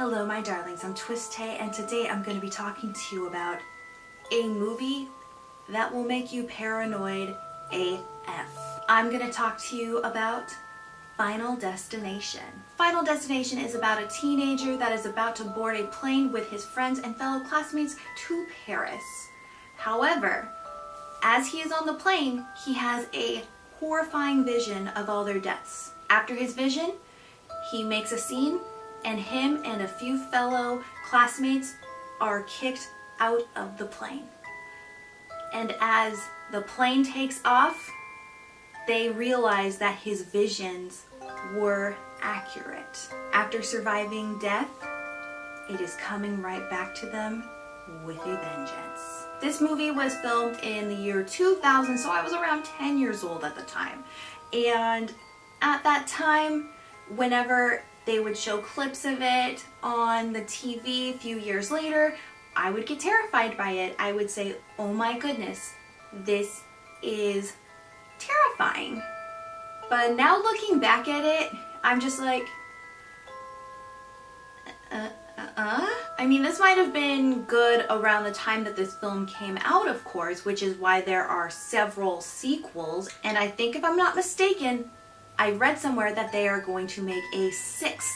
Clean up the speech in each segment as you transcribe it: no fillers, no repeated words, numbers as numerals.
Hello my darlings, I'm TwisTay and today I'm going to be talking to you about a movie that will make you paranoid AF. I'm going to talk to you about Final Destination. Final Destination is about a teenager that is about to board a plane with his friends and fellow classmates to Paris. However, as he is on the plane, he has a horrifying vision of all their deaths. After his vision, he makes a scene and him and a few fellow classmates are kicked out of the plane. And as the plane takes off, they realize that his visions were accurate. After surviving death, it is coming right back to them with a vengeance. This movie was filmed in the year 2000, so I was around 10 years old at the time. And at that time, whenever they would show clips of it on the TV a few years later, I would get terrified by it. I would say, oh my goodness, this is terrifying. But now looking back at it, I'm just like, I mean, this might have been good around the time that this film came out, of course, which is why there are several sequels. And I think, if I'm not mistaken, I read somewhere that they are going to make a 6th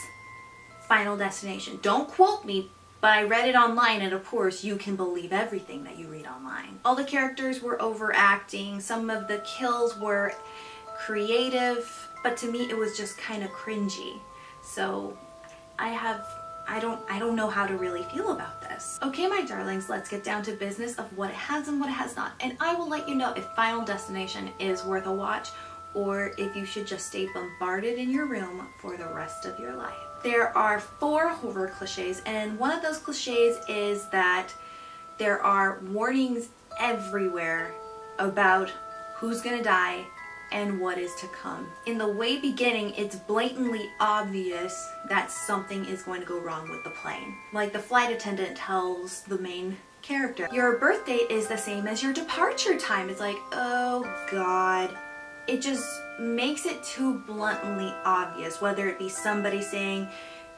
Final Destination. Don't quote me, but I read it online, and of course you can believe everything that you read online. All the characters were overacting, some of the kills were creative, but to me it was just kind of cringy. So I don't know how to really feel about this. Okay, my darlings, let's get down to business of what it has and what it has not. And I will let you know if Final Destination is worth a watch or if you should just stay bombarded in your room for the rest of your life. There are 4 horror cliches, and one of those cliches is that there are warnings everywhere about who's gonna die and what is to come. In the way beginning, it's blatantly obvious that something is going to go wrong with the plane. Like the flight attendant tells the main character, your birth date is the same as your departure time. It's like, oh God. It just makes it too bluntly obvious, whether it be somebody saying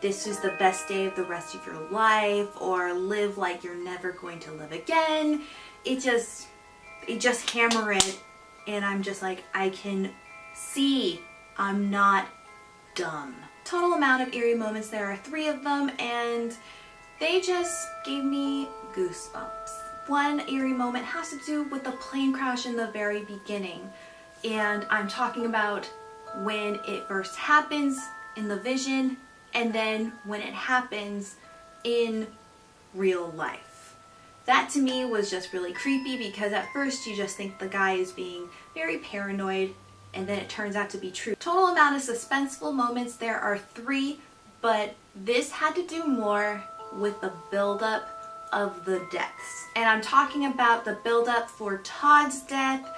this is the best day of the rest of your life or live like you're never going to live again. It just hammer it, and I'm just like, I can see I'm not dumb. Total amount of eerie moments, there are 3 of them, and they just gave me goosebumps. One eerie moment has to do with the plane crash in the very beginning. And I'm talking about when it first happens in the vision and then when it happens in real life. That to me was just really creepy because at first you just think the guy is being very paranoid, and then it turns out to be true. Total amount of suspenseful moments, there are 3, but this had to do more with the buildup of the deaths. And I'm talking about the buildup for Todd's death,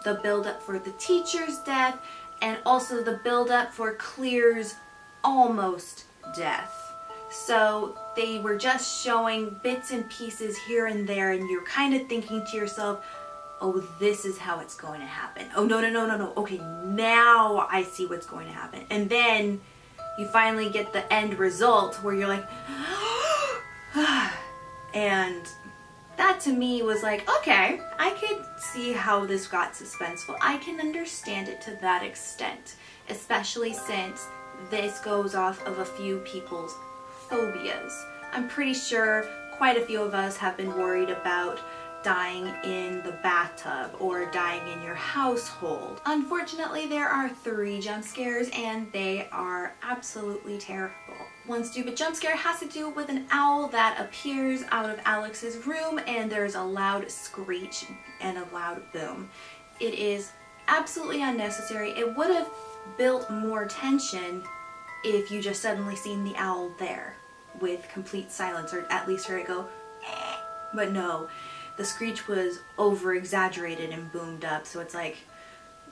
the build-up for the teacher's death, and also the build-up for Clear's almost death. So they were just showing bits and pieces here and there, and you're kind of thinking to yourself, oh, this is how it's going to happen. Oh, no. Okay, now I see what's going to happen. And then you finally get the end result where you're like, and that to me was like, okay, I could see how this got suspenseful. I can understand it to that extent, especially since this goes off of a few people's phobias. I'm pretty sure quite a few of us have been worried about dying in the bathtub or dying in your household. Unfortunately, there are 3 jump scares and they are absolutely terrible. One stupid jump scare has to do with an owl that appears out of Alex's room, and there's a loud screech and a loud boom. It is absolutely unnecessary. It would have built more tension if you just suddenly seen the owl there with complete silence, or at least heard it go, eh. But no, the screech was over exaggerated and boomed up, so it's like,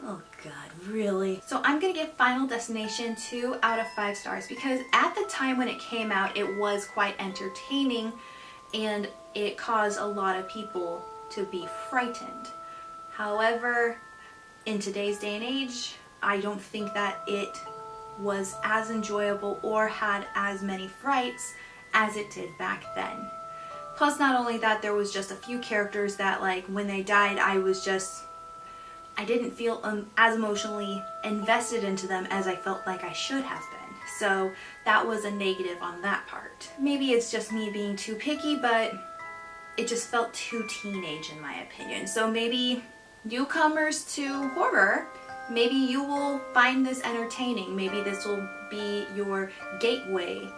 oh God, really? So I'm gonna give Final Destination 2 out of 5 stars because at the time when it came out, it was quite entertaining and it caused a lot of people to be frightened. However, in today's day and age, I don't think that it was as enjoyable or had as many frights as it did back then. Plus, not only that, there was just a few characters that, like, when they died, I didn't feel as emotionally invested into them as I felt like I should have been. So that was a negative on that part. Maybe it's just me being too picky, but it just felt too teenage in my opinion. So maybe newcomers to horror, maybe you will find this entertaining. Maybe this will be your gateway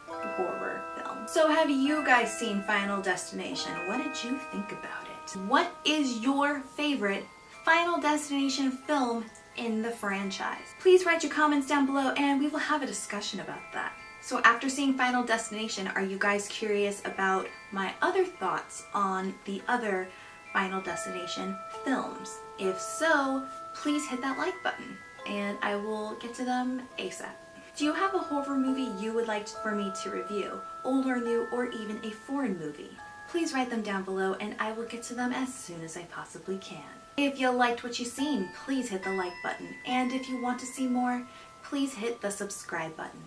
horror film. So have you guys seen Final Destination? What did you think about it? What is your favorite Final Destination film in the franchise? Please write your comments down below and we will have a discussion about that. So after seeing Final Destination, are you guys curious about my other thoughts on the other Final Destination films? If so, please hit that like button and I will get to them ASAP. Do you have a horror movie you would like for me to review? Old or new, or even a foreign movie? Please write them down below and I will get to them as soon as I possibly can. If you liked what you've seen, please hit the like button. And if you want to see more, please hit the subscribe button.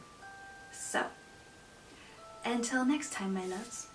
So, until next time, my loves.